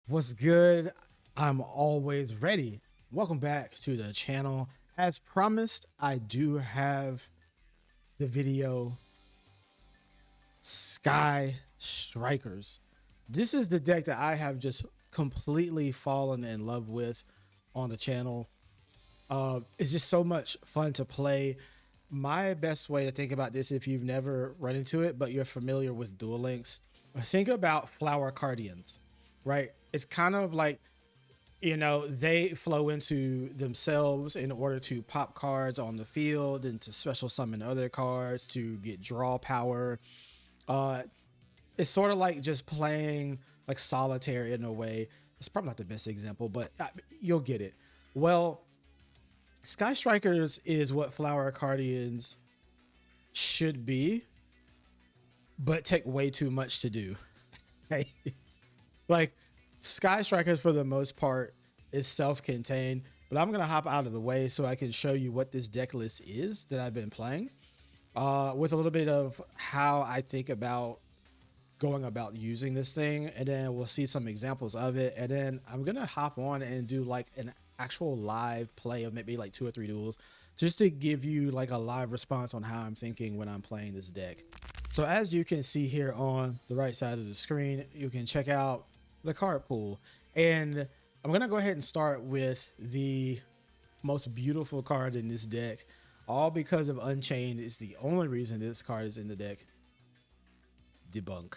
What's good? I'm always ready. Welcome back to the channel. As promised, I do have the video Sky Strikers. This is the deck that I have just completely fallen in love with on the channel. It's just so much fun to play. My best way to think about this, if you've never run into it, but you're familiar with Duel Links, think about Flower Cardians, right? It's kind of like, they flow into themselves in order to pop cards on the field and to special summon other cards to get draw power. It's sort of like just playing like solitaire in a way. It's probably not the best example, but you'll get it. Well, Sky Strikers is what Flower Cardians should be, but take way too much to do. Okay. Like, Sky Strikers for the most part is self-contained, but I'm gonna hop out of the way so I can show you what this deck list is that I've been playing, with a little bit of how I think about going about using this thing, and then we'll see some examples of it, and then I'm gonna hop on and do like an actual live play of maybe like 2 or 3 duels just to give you like a live response on how I'm thinking when I'm playing this deck. So as you can see here on the right side of the screen, you can check out the card pool, and I'm gonna go ahead and start with the most beautiful card in this deck, all because of Unchained. Is the only reason this card is in the deck. Debunk.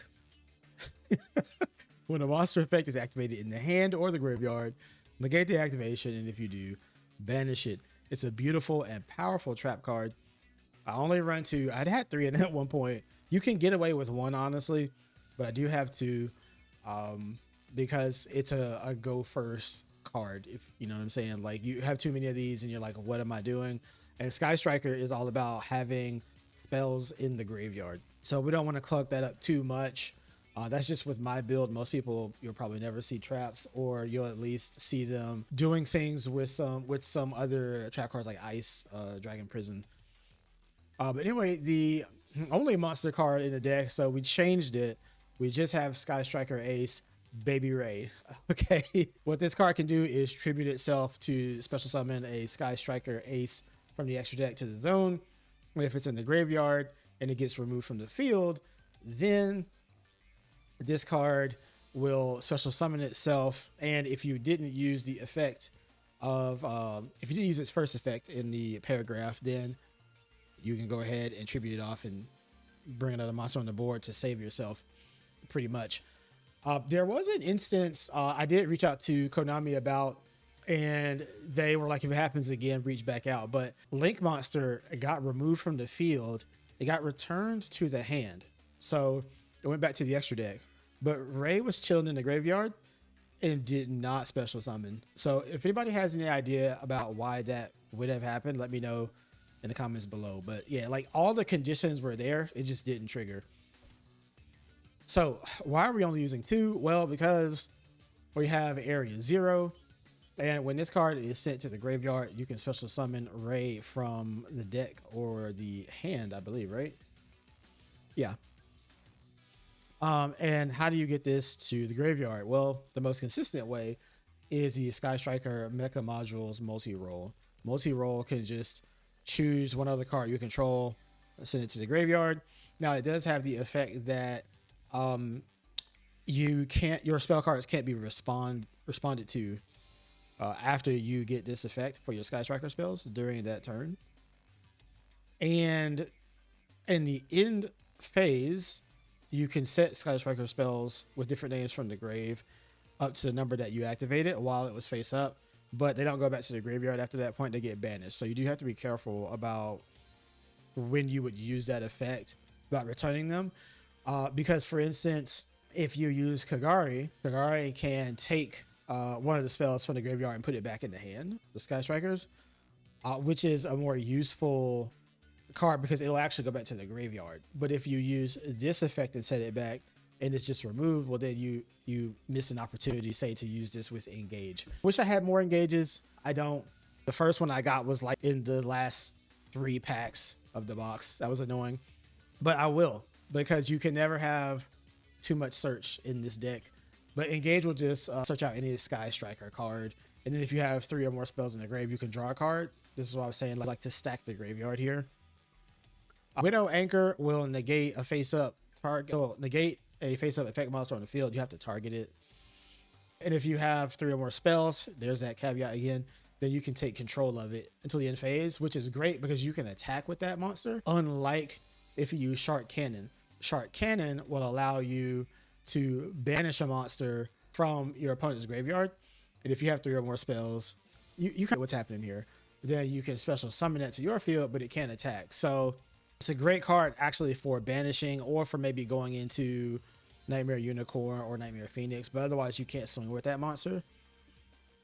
When a monster effect is activated in the hand or the graveyard, negate the activation, and if you do, banish it. It's a beautiful and powerful trap card. I only run 2. I'd had 3 in at one point. You can get away with 1, honestly, but I do have 2. Because it's a go first card, if you know what I'm saying. Like, you have too many of these and you're like, what am I doing? And Sky Striker is all about having spells in the graveyard, so we don't want to clog that up too much. That's just with my build. Most people, you'll probably never see traps, or you'll at least see them doing things with some other trap cards like Ice, Dragon Prison. But anyway, the only monster card in the deck, so we changed it. We just have Sky Striker Ace, Baby Ray. Okay. What this card can do is tribute itself to special summon a Sky Striker Ace from the extra deck to the zone. If it's in the graveyard and it gets removed from the field, then this card will special summon itself. And if you didn't use the effect of, if you didn't use its first effect in the paragraph, then you can go ahead and tribute it off and bring another monster on the board to save yourself, pretty much. There was an instance I did reach out to Konami about, and they were like, if it happens again, reach back out. But Link Monster got removed from the field. It got returned to the hand. So it went back to the extra deck. But Ray was chilling in the graveyard and did not special summon. So if anybody has any idea about why that would have happened, let me know in the comments below. But yeah, like, all the conditions were there. It just didn't trigger. So why are we only using 2? Well, because we have area 0, and when this card is sent to the graveyard, you can special summon Ray from the deck or the hand, I believe, right? Yeah. And how do you get this to the graveyard? Well, the most consistent way is the Sky Striker Mecha Modules multi-roll. Multi-roll can just choose one other card you control, send it to the graveyard. Now, it does have the effect that your spell cards can't be responded to after you get this effect for your Sky Striker spells during that turn. And in the end phase, you can set Sky Striker spells with different names from the grave up to the number that you activated while it was face up, but they don't go back to the graveyard after that point. They get banished. So you do have to be careful about when you would use that effect, about returning them. Because, for instance, if you use Kagari can take one of the spells from the graveyard and put it back in the hand, the Sky Strikers, which is a more useful card because it'll actually go back to the graveyard. But if you use this effect and set it back and it's just removed, well, then you miss an opportunity, say, to use this with Engage. Wish I had more Engages. I don't. The first one I got was like in the last 3 packs of the box. That was annoying, but I will, because you can never have too much search in this deck. But engage will just search out any Sky Striker card. And then if you have 3 or more spells in the grave, you can draw a card. This is what I was saying, like to stack the graveyard here. Widow Anchor will negate a face-up target. Will negate a face-up effect monster on the field. You have to target it. And if you have 3 or more spells, there's that caveat again, then you can take control of it until the end phase, which is great because you can attack with that monster. Unlike if you use Shark Cannon. Shark Cannon will allow you to banish a monster from your opponent's graveyard. And if you have 3 or more spells, you can what's happening here. Then you can special summon that to your field, but it can't attack. So it's a great card actually for banishing or for maybe going into Nightmare Unicorn or Nightmare Phoenix, but otherwise you can't swing with that monster.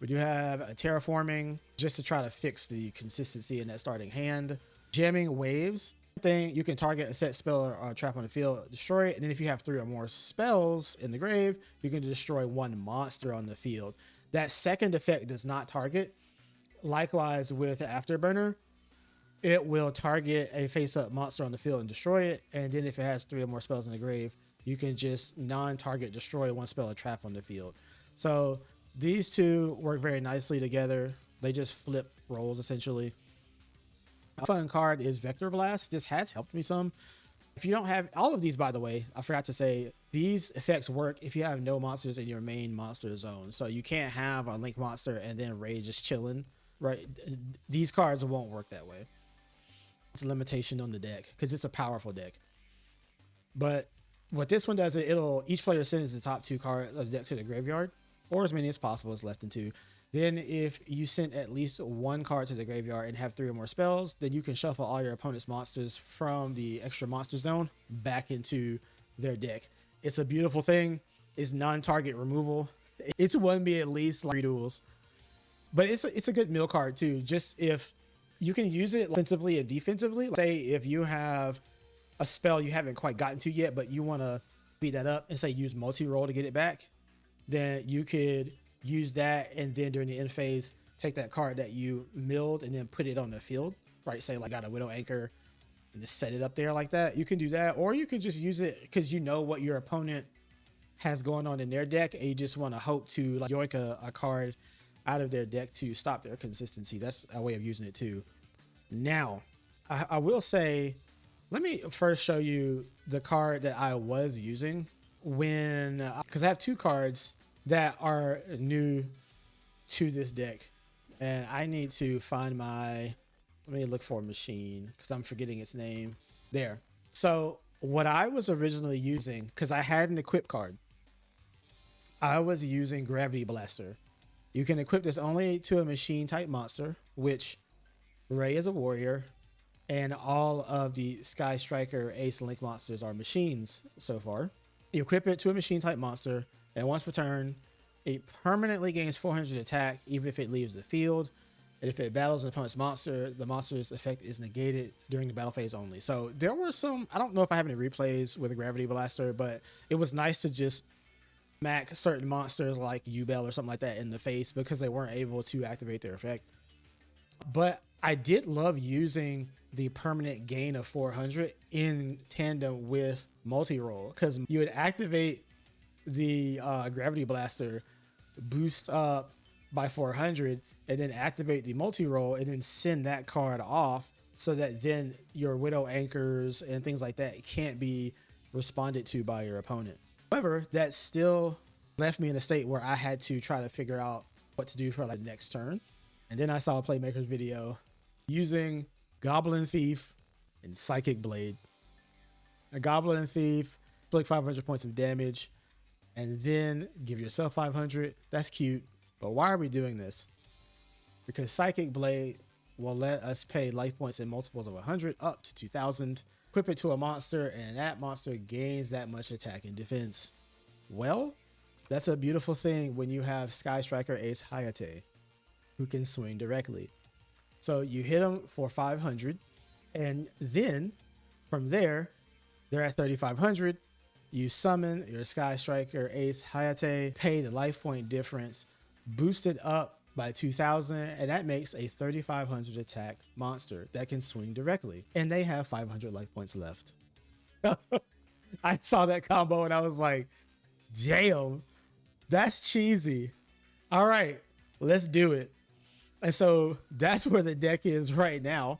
We do have a Terraforming just to try to fix the consistency in that starting hand. Jamming Waves. Thing you can target a set spell or trap on the field, destroy it, and then if you have 3 or more spells in the grave, you can destroy 1 monster on the field. That second effect does not target. Likewise with Afterburner, it will target a face-up monster on the field and destroy it, and then if it has 3 or more spells in the grave, you can just non-target destroy 1 spell or trap on the field. So these two work very nicely together. They just flip roles essentially. A fun card is Vector Blast. This has helped me some. If you don't have all of these, by the way, I forgot to say, these effects work if you have no monsters in your main monster zone. So you can't have a Link monster and then Rage just chilling, right? These cards won't work that way. It's a limitation on the deck because it's a powerful deck. But what this one does, each player sends the top 2 cards of the deck to the graveyard, or as many as possible is left in 2. Then if you send at least 1 card to the graveyard and have 3 or more spells, then you can shuffle all your opponent's monsters from the extra monster zone back into their deck. It's a beautiful thing. It's non-target removal. It's won me at least like 3 duels. But it's a good mill card too. Just if you can use it offensively and defensively. Say if you have a spell you haven't quite gotten to yet, but you want to beat that up and say use multi-roll to get it back, then you could use that, and then during the end phase, take that card that you milled and then put it on the field, right? Say like got a Widow Anchor and just set it up there like that. You can do that, or you can just use it because you know what your opponent has going on in their deck, and you just want to hope to like yoink a card out of their deck to stop their consistency. That's a way of using it too. Now, I will say, let me first show you the card that I was using when, because I have 2 cards that are new to this deck, and I need to find let me look for a machine because I'm forgetting its name. There. So what I was originally using, because I had an equip card, I was using Gravity Blaster. You can equip this only to a machine type monster, which Ray is a warrior, and all of the Sky Striker Ace Link monsters are machines so far. You equip it to a machine type monster, and once per turn, it permanently gains 400 attack, even if it leaves the field. And if it battles an opponent's monster, the monster's effect is negated during the battle phase only. So there were some, I don't know if I have any replays with a Gravity Blaster, but it was nice to just smack certain monsters like yugioh or something like that in the face because they weren't able to activate their effect. But I did love using the permanent gain of 400 in tandem with multi-roll, because you would activate the Gravity Blaster, boost up by 400, and then activate the multi-roll and then send that card off so that then your Widow Anchors and things like that can't be responded to by your opponent. However, that still left me in a state where I had to try to figure out what to do for like next turn. And then I saw a Playmaker's video using Goblin Thief and Psychic Blade. A Goblin Thief, inflict 500 points of damage, and then give yourself 500. That's cute. But why are we doing this? Because Psychic Blade will let us pay life points in multiples of 100 up to 2,000. Equip it to a monster, and that monster gains that much attack and defense. Well, that's a beautiful thing when you have Sky Striker Ace Hayate, who can swing directly. So you hit them for 500, and then from there, they're at 3,500. You summon your Sky Striker Ace Hayate, pay the life point difference, boost it up by 2,000, and that makes a 3,500 attack monster that can swing directly. And they have 500 life points left. I saw that combo and I was like, damn, That's cheesy. All right, let's do it. And so that's where the deck is right now.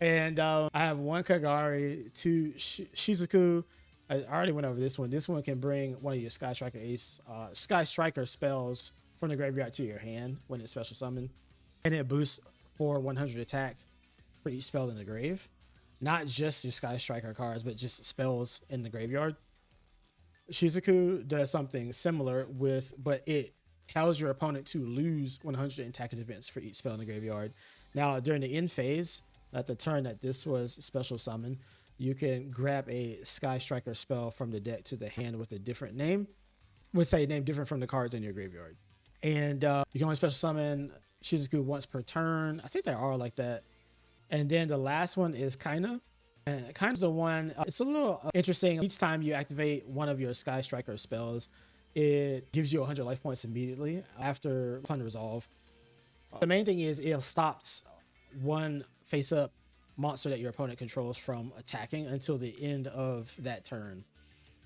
And I have one Kagari, two Shizuku. I already went over this one. This one can bring one of your Sky Striker spells from the graveyard to your hand when it's special summoned. And it boosts for 100 attack for each spell in the grave. Not just your Sky Striker cards, but just spells in the graveyard. Shizuku does something similar but it tells your opponent to lose 100 attack events for each spell in the graveyard. Now, during the end phase, at the turn that this was special summon, you can grab a Sky Striker spell from the deck to the hand with a different name, with a name different from the cards in your graveyard. And you can only special summon Shizuku once per turn. I think they are like that. And then the last one is Kaina. And Kaina's the one, it's a little interesting. Each time you activate one of your Sky Striker spells, it gives you 100 life points immediately after upon resolve. The main thing is it stops one face-up monster that your opponent controls from attacking until the end of that turn.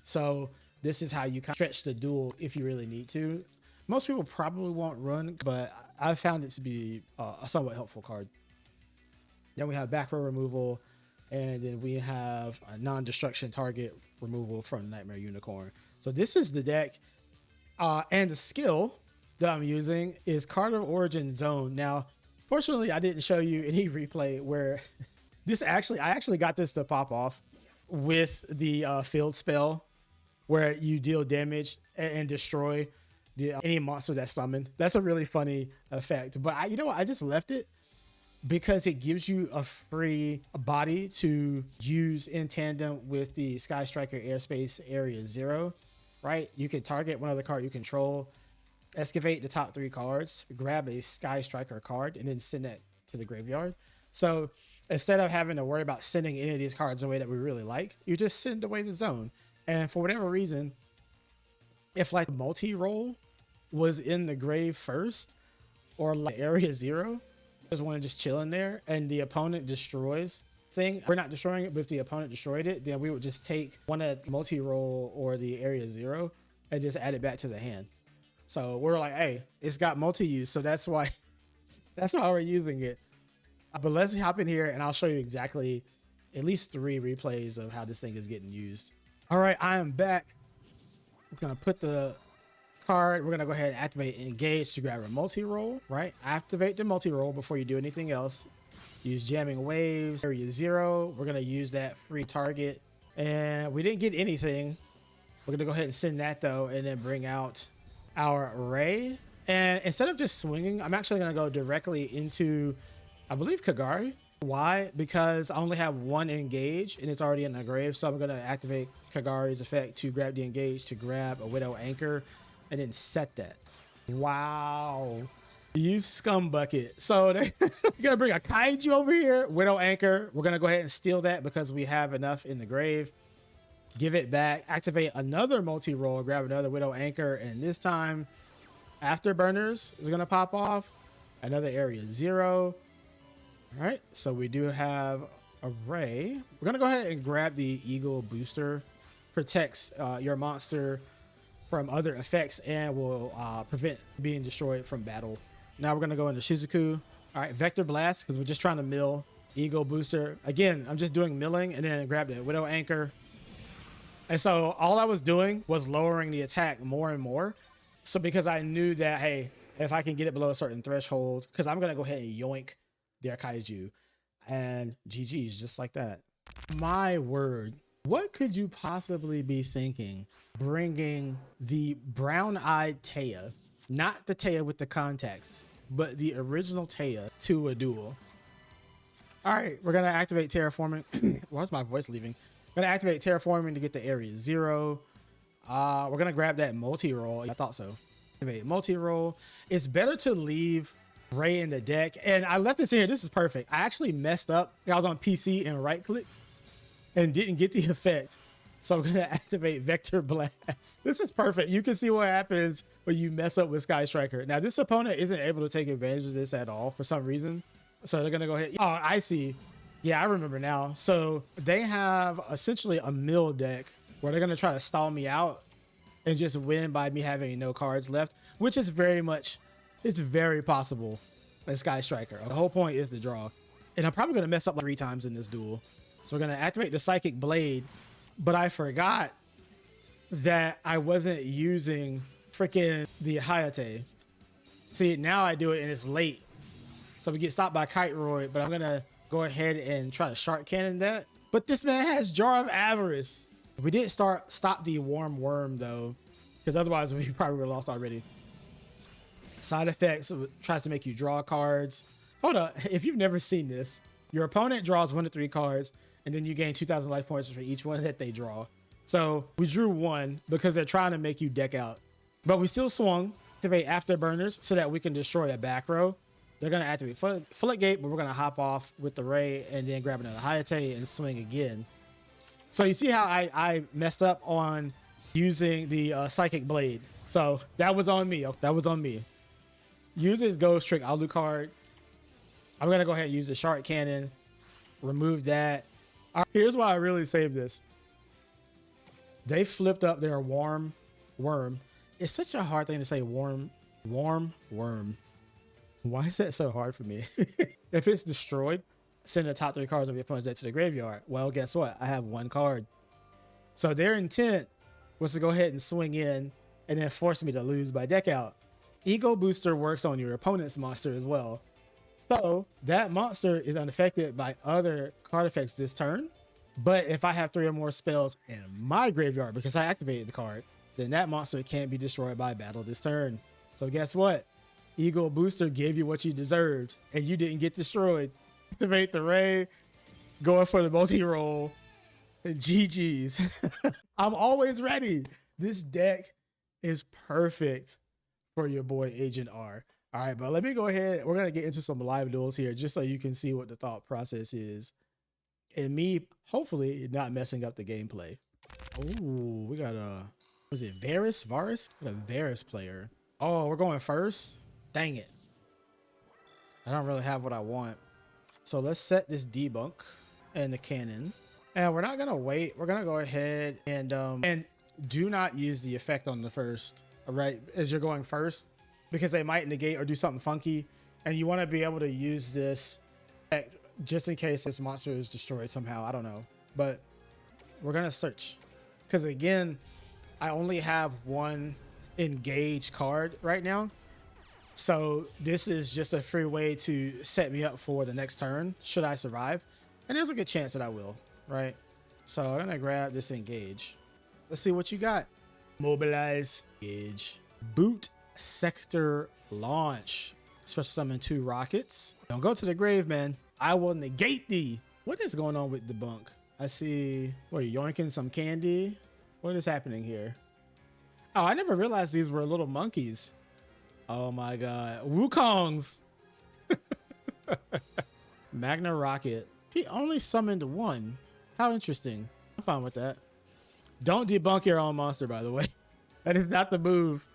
So this is how you kind of stretch the duel if you really need to. Most people probably won't run, but I found it to be a somewhat helpful card. Then we have back row removal, and then we have a non-destruction target removal from the Nightmare Unicorn. So this is the deck, and the skill that I'm using is Card of Origin Zone. Now, fortunately, I didn't show you any replay where I actually got this to pop off with the field spell where you deal damage and destroy any monster that's summoned. That's a really funny effect. But you know what? I just left it because it gives you a free body to use in tandem with the Sky Striker Airspace Area 0, right? You can target one other card you control, excavate the top 3 cards, grab a Sky Striker card, and then send that to the graveyard. So instead of having to worry about sending any of these cards away that we really like, you just send away the zone. And for whatever reason, if like multi-roll was in the grave first, or like area 0, there's one just chilling there, and the opponent destroys thing. We're not destroying it, but if the opponent destroyed it, then we would just take one of the multi-roll or the area 0 and just add it back to the hand. So we're like, hey, it's got multi-use, so that's why we're using it. But let's hop in here and I'll show you exactly at least 3 replays of how this thing is getting used. All right, I am back. I'm gonna put the card. We're gonna go ahead and activate Engage to grab a multi-roll, right? Activate the multi-roll before you do anything else. Use Jamming Waves, area 0. We're gonna use that free target. And we didn't get anything. We're gonna go ahead and send that though, and then bring out our array. And instead of just swinging, I'm actually gonna go directly into, I believe, Kagari. Why? Because I only have 1 engage and it's already in the grave. So I'm gonna activate Kagari's effect to grab the engage, to grab a Widow Anchor, and then set that. Wow. You scumbucket. So they're gonna bring a Kaiju over here, Widow Anchor. We're gonna go ahead and steal that because we have enough in the grave. Give it back, activate another multi-roll, grab another Widow Anchor, and this time Afterburners is gonna pop off. Another area 0. All right, so we do have array. We're gonna go ahead and grab the Eagle Booster. Protects your monster from other effects and will prevent being destroyed from battle. Now we're gonna go into Shizuku. All right, Vector Blast, because we're just trying to mill. Eagle Booster. Again, I'm just doing milling, and then grab the Widow Anchor. And so all I was doing was lowering the attack more and more. So because I knew that, hey, if I can get it below a certain threshold, because I'm gonna go ahead and yoink their Kaiju, and GG's just like that. My word, what could you possibly be thinking bringing the brown-eyed Taya, not the Taya with the contacts, but the original Taya, to a duel? All right, we're gonna activate Terraforming. Why's my voice leaving? We're gonna activate Terraforming to get the area 0. We're gonna grab that multi-roll. I thought so. Activate multi-roll. It's better to leave Ray in the deck, and I left this in here. This is perfect. I actually messed up. I was on PC and right click and didn't get the effect, so I'm gonna activate Vector Blast. This is perfect. You can see what happens when you mess up with Sky Striker. Now this opponent isn't able to take advantage of this at all for some reason, so they're gonna go ahead. Oh, I see. Yeah, I remember now. So they have essentially a mill deck where they're gonna try to stall me out and just win by me having no cards left, which is very much, it's very possible in Sky Striker. The whole point is the draw. And I'm probably going to mess up like 3 times in this duel. So we're going to activate the Psychic Blade, but I forgot that I wasn't using freaking the Hayate. See, now I do it and it's late. So we get stopped by Kite Roy, but I'm going to go ahead and try to Shark Cannon that. But this man has Jar of Avarice. We didn't stop the Warm Worm though, because otherwise we probably would have lost already. Side effects tries to make you draw cards. Hold up, if you've never seen this, your opponent draws 1 to 3 cards, and then you gain 2,000 life points for each one that they draw. So we drew 1 because they're trying to make you deck out, but we still swung. Activate Afterburners so that we can destroy a back row. They're gonna activate Floodgate, but we're gonna hop off with the Ray and then grab another Hayate and swing again. So you see how I messed up on using the Psychic Blade. So that was on me. That was on me. Use his Ghost Trick Alucard. I'm gonna go ahead and use the Shark Cannon. Remove that. All right, here's why I really saved this. They flipped up their Warm Worm. It's such a hard thing to say, Warm Worm. Why is that so hard for me? If it's destroyed, send the top 3 cards of your opponent's deck to the graveyard. Well, guess what? I have 1 card. So their intent was to go ahead and swing in and then force me to lose by deck out. Ego Booster works on your opponent's monster as well. So that monster is unaffected by other card effects this turn. But if I have 3 or more spells in my graveyard because I activated the card, then that monster can't be destroyed by battle this turn. So guess what? Ego Booster gave you what you deserved and you didn't get destroyed. Activate the Ray, going for the multi-roll, and GG's. I'm always ready. This deck is perfect for your boy Agent R. All right, but let me go ahead. We're going to get into some live duels here just so you can see what the thought process is. And me, hopefully, not messing up the gameplay. Oh, we got a, was it Varus? A Varus player. Oh, we're going first? Dang it. I don't really have what I want. So let's set this debunk and the cannon. And we're not going to wait. We're going to go ahead and do not use the effect on the first, right? As you're going first, because they might negate or do something funky. And you want to be able to use this just in case this monster is destroyed somehow. I don't know. But we're going to search. Because again, I only have 1 engage card right now. So this is just a free way to set me up for the next turn, should I survive. And there's a good chance that I will, right? So I'm going to grab this engage. Let's see what you got. Mobilize, engage, boot, sector, launch. Special summon 2 rockets. Don't go to the grave, man. I will negate thee. What is going on with the bunk? I see, what, yoinking some candy? What is happening here? Oh, I never realized these were little monkeys. Oh my God. Wukongs. Magna Rocket. He only summoned 1. How interesting. I'm fine with that. Don't debunk your own monster, by the way. That is not the move.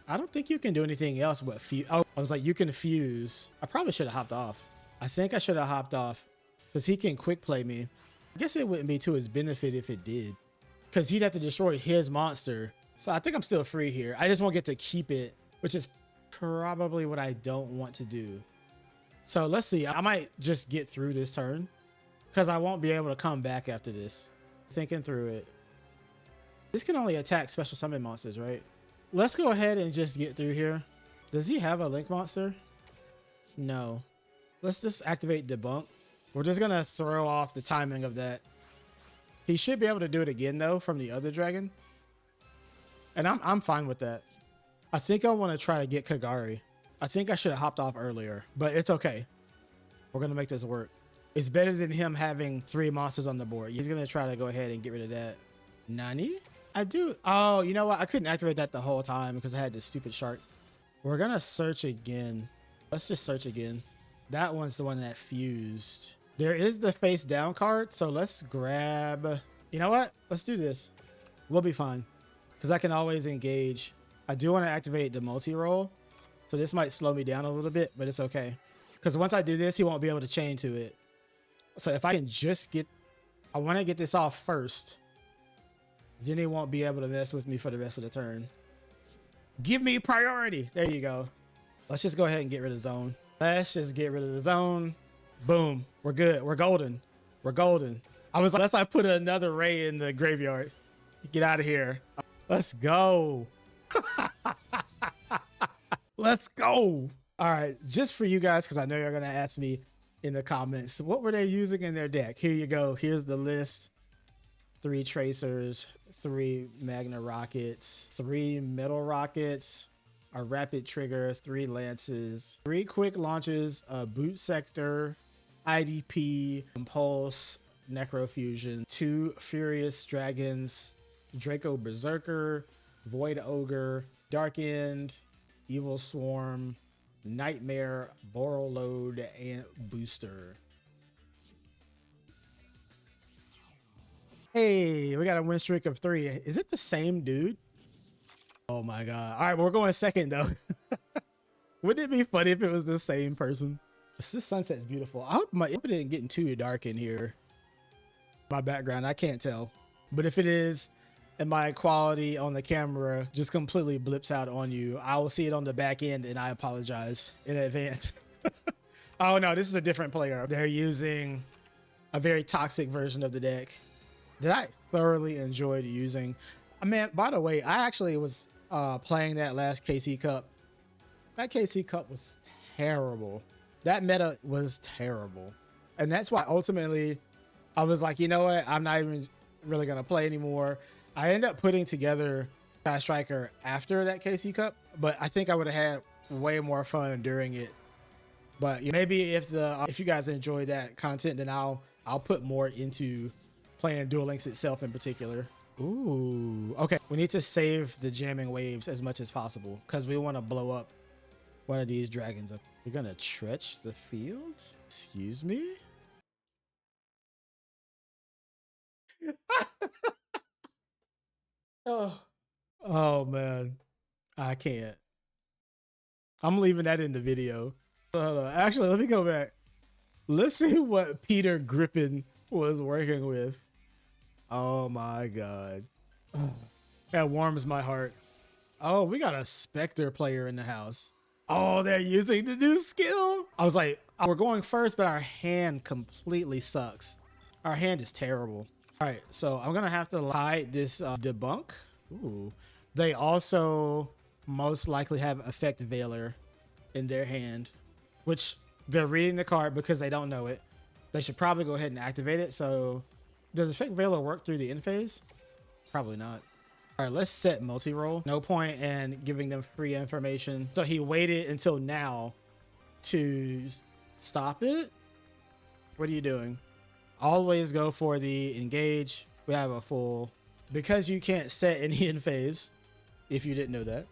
I don't think you can do anything else but fuse. Oh, I was like, you can fuse. I probably should have hopped off. I think I should have hopped off because he can quick play me. I guess it wouldn't be to his benefit if it did, because he'd have to destroy his monster. So I think I'm still free here. I just won't get to keep it, which is probably what I don't want to do. So let's see. I might just get through this turn because I won't be able to come back after this. Thinking through it. This can only attack special summon monsters, right? Let's go ahead and just get through here. Does he have a link monster? No. Let's just activate debunk. We're just going to throw off the timing of that. He should be able to do it again though from the other dragon. And I'm fine with that. I think I want to try to get Kagari. I think I should have hopped off earlier, but it's okay. We're going to make this work. It's better than him having 3 monsters on the board. He's going to try to go ahead and get rid of that. Nani? I do. Oh, you know what? I couldn't activate that the whole time because I had this stupid shark. We're going to search again. Let's just search again. That one's the one that fused. There is the face down card. So let's grab, you know what? Let's do this. We'll be fine because I can always engage. I do want to activate the multi-roll. So this might slow me down a little bit, but it's okay. Because once I do this, he won't be able to chain to it. So if I can just get, I want to get this off first. Then they won't be able to mess with me for the rest of the turn. Give me priority. There you go. Let's just go ahead and get rid of zone. Let's just get rid of the zone. Boom. We're good. We're golden. We're golden. I was like, unless I put another Ray in the graveyard. Get out of here. Let's go. Let's go. All right. Just for you guys, because I know you're going to ask me in the comments, what were they using in their deck? Here you go. Here's the list. 3 Tracers, 3 Magna Rockets, 3 Metal Rockets, a Rapid Trigger, 3 Lances, 3 Quick Launches, a Boot Sector, IDP, Impulse, Necrofusion, 2 Furious Dragons, Draco Berserker, Void Ogre, Dark End, Evil Swarm, Nightmare, Boral Load, and Booster. Hey, we got a win streak of 3. Is it the same dude? Oh my god. All right, we're going second though. Wouldn't it be funny if it was the same person? This sunset's beautiful. I hope it didn't get too dark in here. My background, I can't tell. But if it is, and my quality on the camera just completely blips out on you, I will see it on the back end and I apologize in advance. Oh no, this is a different player. They're using a very toxic version of the deck that I thoroughly enjoyed using. Man, by the way, I actually was playing that last KC Cup. That KC Cup was terrible. That meta was terrible. And that's why ultimately I was like, you know what? I'm not even really going to play anymore. I ended up putting together Sky Striker after that KC Cup, but I think I would have had way more fun during it. But maybe if you guys enjoy that content, then I'll put more into playing Duel Links itself in particular. Ooh, okay. We need to save the jamming waves as much as possible because we want to blow up one of these dragons. You're gonna trench the field? Excuse me? Oh man, I can't. I'm leaving that in the video. Hold on. Actually, let me go back. Let's see what Peter Griffin was working with. Oh my god. That warms my heart. Oh, we got a Spectre player in the house. Oh, they're using the new skill. I was like, we're going first, but our hand completely sucks. Our hand is terrible. All right, so I'm gonna have to hide this debunk. Ooh. They also most likely have Effect Veiler in their hand, which they're reading the card because they don't know it. They should probably go ahead and activate it. So does Effect Veiler work through the end phase? Probably not. All right, let's set multi-roll. No point in giving them free information. So he waited until now to stop it. What are you doing? Always go for the engage. We have a full, because you can't set any end phase. If you didn't know that,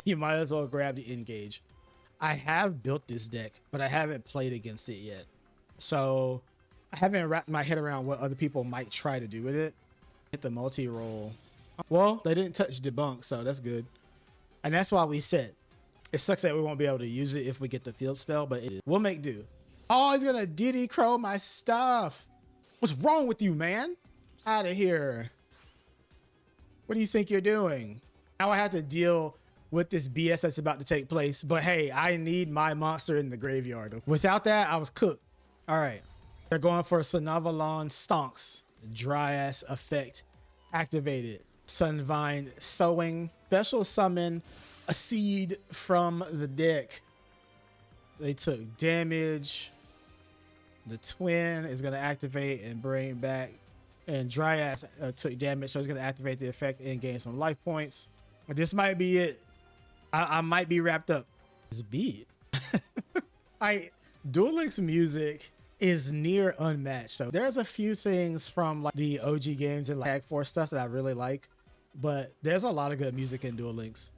you might as well grab the engage. I have built this deck, but I haven't played against it yet. So I haven't wrapped my head around what other people might try to do with it. Hit the multi-roll. Well, they didn't touch debunk, so that's good. And that's why we set. It sucks that we won't be able to use it if we get the field spell, but we'll make do. Oh, he's gonna Diddy Crow my stuff. What's wrong with you, man? Out of here. What do you think you're doing? Now I have to deal with this BS that's about to take place, but hey, I need my monster in the graveyard. Without that, I was cooked. All right, they're going for Sanavalon Stonks. Dry ass effect activated. Sunvine Sowing. Special summon a seed from the deck. They took damage. The twin is going to activate and bring back. And Dryas took damage, so it's going to activate the effect and gain some life points. This might be it. I might be wrapped up. This beat. Duel Links music is near unmatched. So there's a few things from like the OG games and like Tag Force stuff that I really like, but there's a lot of good music in Duel Links.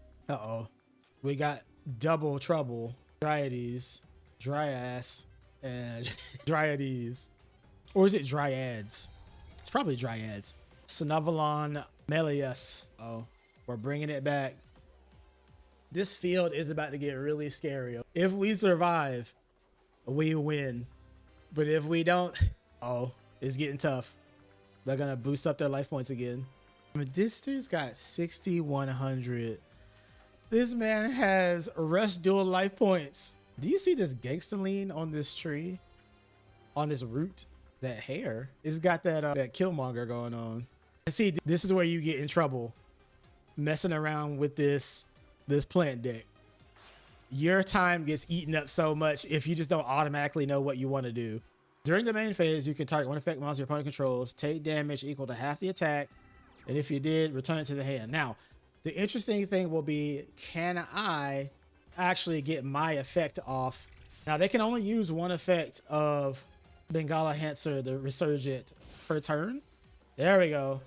We got Double Trouble, Dryades, Dryas, and Dryades, or is it Dryads? It's probably Dryads. Sanavalon Melius. Oh, we're bringing it back. This field is about to get really scary. If we survive, we win. But if we don't, oh, it's getting tough. They're gonna boost up their life points again. I mean, this dude's got 6,100. This man has rush dual life points. Do you see this gangster lean on this tree? On this root? That hair? It's got that Killmonger going on. And see, this is where you get in trouble. Messing around with this plant deck. Your time gets eaten up so much if you just don't automatically know what you want to do. During the main phase, you can target one effect monster your opponent controls, take damage equal to half the attack, and if you did, return it to the hand. Now, the interesting thing will be, can I actually get my effect off? Now, they can only use one effect of Bengala Hancer, the Resurgent, per turn. There we go.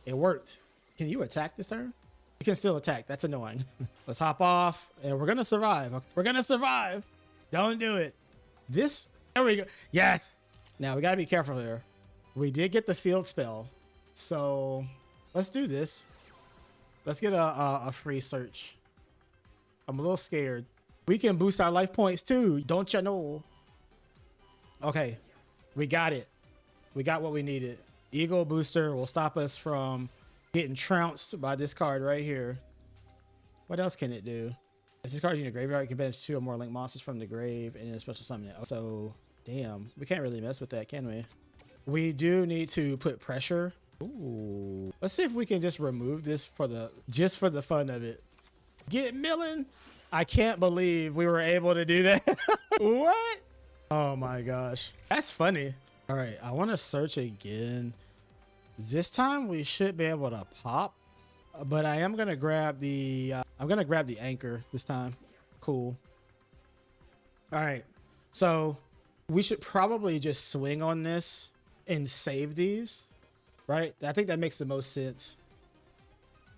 It worked. Can you attack this turn? You can still attack. That's annoying. Let's hop off, and we're gonna survive. We're gonna survive. Don't do it. This, there we go. Yes. Now we gotta be careful here. We did get the field spell, so let's do this. Let's get a free search. I'm a little scared. We can boost our life points too, don't you know? Okay, we got it. We got what we needed. Eagle booster will stop us from getting trounced by this card right here. What else can it do? If this card is in your graveyard, you can banish 2 or more link monsters from the grave and then special summon it. So, damn, we can't really mess with that, can we? We do need to put pressure. Ooh. Let's see if we can just remove this for the fun of it. Get milling. I can't believe we were able to do that. What? Oh my gosh. That's funny. All right, I want to search again. This time we should be able to pop, but I am gonna grab the anchor this time. Cool. All right, so we should probably just swing on this and save these, right? I think that makes the most sense.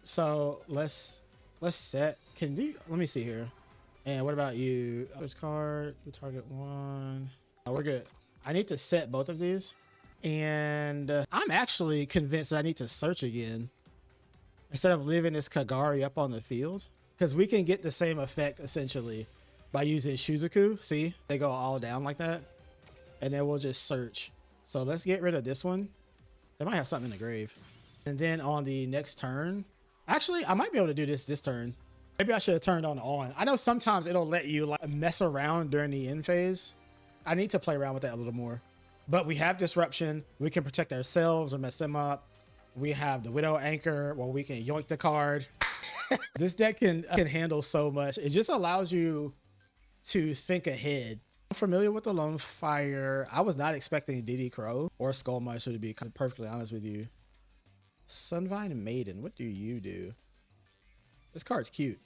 So let's set. Let me see here. And what about you? This card, we target 1. Oh, we're good. I need to set both of these. And I'm actually convinced that I need to search again instead of leaving this Kagari up on the field, because we can get the same effect essentially by using Shuzuku. See, they go all down like that, and then we'll just search. So let's get rid of this one. They might have something in the grave. And then on the next turn, actually, I might be able to do this turn. Maybe I should have turned on. I know sometimes it'll let you like mess around during the end phase. I need to play around with that a little more. But we have disruption. We can protect ourselves or mess them up. We have the Widow Anchor where we can yoink the card. This deck can handle so much. It just allows you to think ahead. I'm familiar with the Lone Fire. I was not expecting Diddy Crow or Skullmeister, to be perfectly honest with you. Sunvine Maiden, what do you do? This card's cute.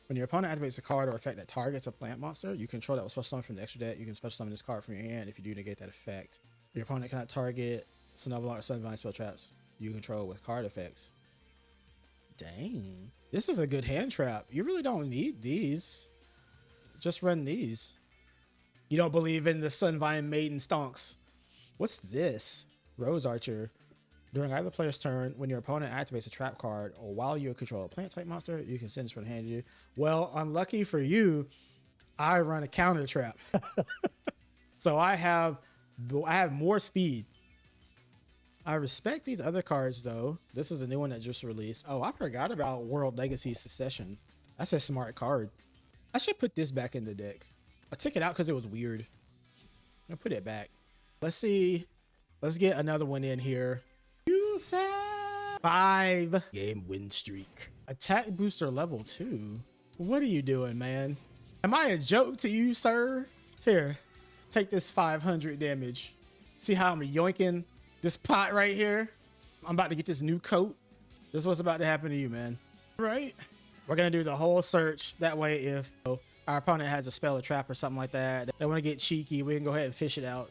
When your opponent activates a card or effect that targets a plant monster you control that was special summon from the extra deck, you can special summon this card from your hand. If you do, negate that effect. Your opponent cannot target Sunavalon or Sunvine spell traps you control with card effects. Dang. This is a good hand trap. You really don't need these. Just run these. You don't believe in the Sunvine Maiden stonks. What's this? Rose Archer. During either player's turn, when your opponent activates a trap card or while you control a plant type monster, you can send this from the hand to you. Well, unlucky for you, I run a counter trap. So I have more speed. I respect these other cards though. This is a new one that just released. Oh, I forgot about World Legacy Succession. That's a smart card. I should put this back in the deck. I took it out because it was weird. I'm gonna put it back. Let's see. Let's get another one in here. 5-game win streak. Attack booster level 2. What are you doing, man? Am I a joke to you, sir? Here, take this 500 damage. See how I'm yoinking this pot right here? I'm about to get this new coat. This is what's about to happen to you, man. Right? We're gonna do the whole search. That way, if our opponent has a spell or trap or something like that, they want to get cheeky, we can go ahead and fish it out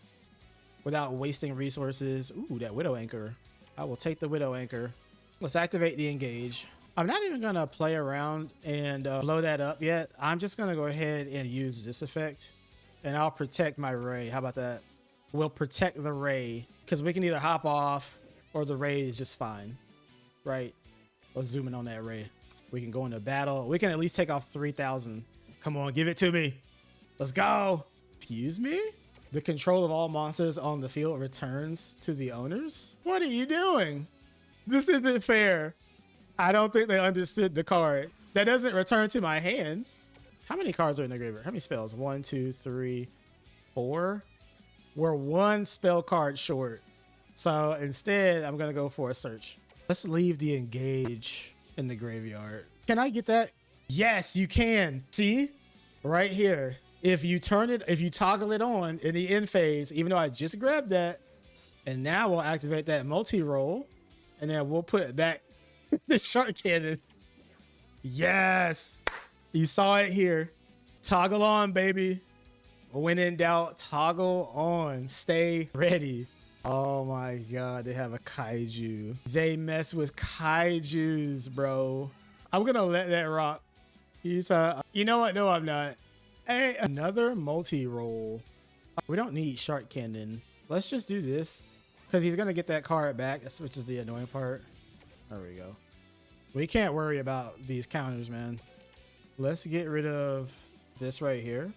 without wasting resources. Ooh, that Widow Anchor. I will take the Widow Anchor. Let's activate the engage. I'm not even gonna play around and blow that up yet. I'm just gonna go ahead and use this effect, and I'll protect my Ray. How about that? We'll protect the Ray because we can either hop off or the Ray is just fine, right? Let's zoom in on that Ray. We can go into battle. We can at least take off 3,000. Come on, give it to me. Let's go. Excuse me? The control of all monsters on the field returns to the owners? What are you doing? This isn't fair. I don't think they understood the card. That doesn't return to my hand. How many cards are in the graveyard? How many spells? 1, 2, 3, 4. We're one spell card short. So instead, I'm going to go for a search. Let's leave the engage in the graveyard. Can I get that? Yes, you can. See? Right here. If you turn it, if you toggle it on in the end phase, even though I just grabbed that, and now we'll activate that multi-roll, and then we'll put back the shark cannon. Yes. You saw it here. Toggle on, baby. When in doubt, toggle on. Stay ready. Oh my God, they have a kaiju. They mess with kaijus, bro. I'm gonna let that rock. You know what? No, I'm not. Hey, another multi-roll. We don't need shark cannon. Let's just do this because he's gonna get that card back, which is the annoying part. There we go. We can't worry about these counters, man. Let's get rid of this right here.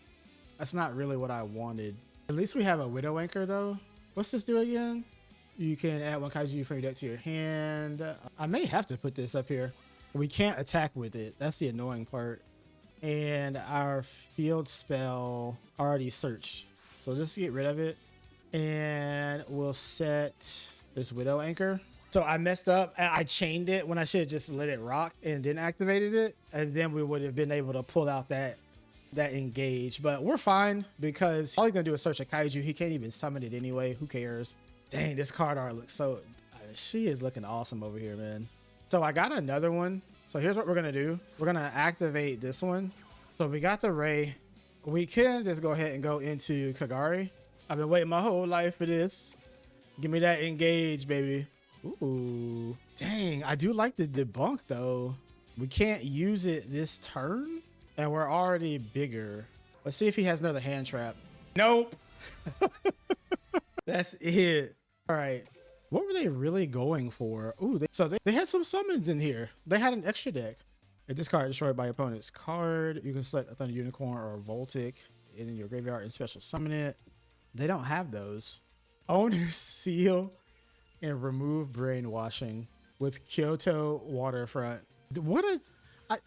That's not really what I wanted. At least we have a Widow Anchor though. What's this do again? You can add one kaiju from your deck to your hand. I may have to put this up here. We can't attack with it. That's the annoying part. And our field spell already searched. So let's get rid of it. And we'll set this Widow Anchor. So I messed up. I chained it when I should have just let it rock and then activated it. And then we would have been able to pull out that engage. But we're fine because all he's going to do is search a kaiju. He can't even summon it anyway. Who cares? Dang, this card art looks so... she is looking awesome over here, man. So I got another one. So here's what we're going to do. We're going to activate this one. So we got the Ray. We can just go ahead and go into Kagari. I've been waiting my whole life for this. Give me that engage, baby. Ooh, dang, I do like the debunk though. We can't use it this turn and we're already bigger. Let's see if he has another hand trap. Nope. That's it. All right. What were they really going for? Ooh, they had some summons in here. They had an extra deck. If this card is destroyed by your opponent's card, you can select a Thunder Unicorn or a Voltic in your graveyard and special summon it. They don't have those. Owner's Seal and remove brainwashing with Kyoto Waterfront. What a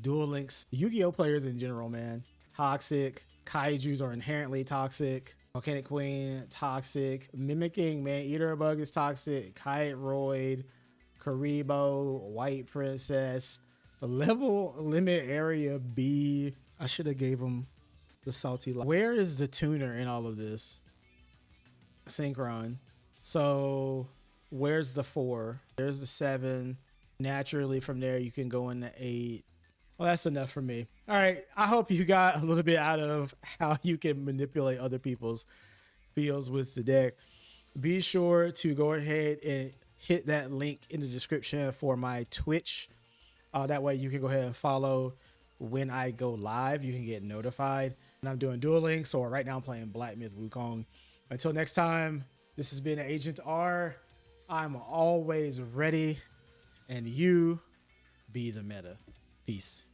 Duel Links. Yu-Gi-Oh players in general, man. Toxic. Kaijus are inherently toxic. Volcanic Queen, toxic. Mimicking Man-Eater Bug is toxic. Kite-Roid, Karibo, White Princess. Level limit area B. I should have gave him the salty light. Where is the tuner in all of this? Synchron. So where's the 4? There's the 7. Naturally from there you can go into 8. Well, that's enough for me. All right, I hope you got a little bit out of how you can manipulate other people's feels with the deck. Be sure to go ahead and hit that link in the description for my Twitch. That way you can go ahead and follow when I go live. You can get notified. And I'm doing Duel Links, or right now I'm playing Black Myth Wukong. Until next time, this has been Agent R. I'm always ready, and you be the meta. Peace.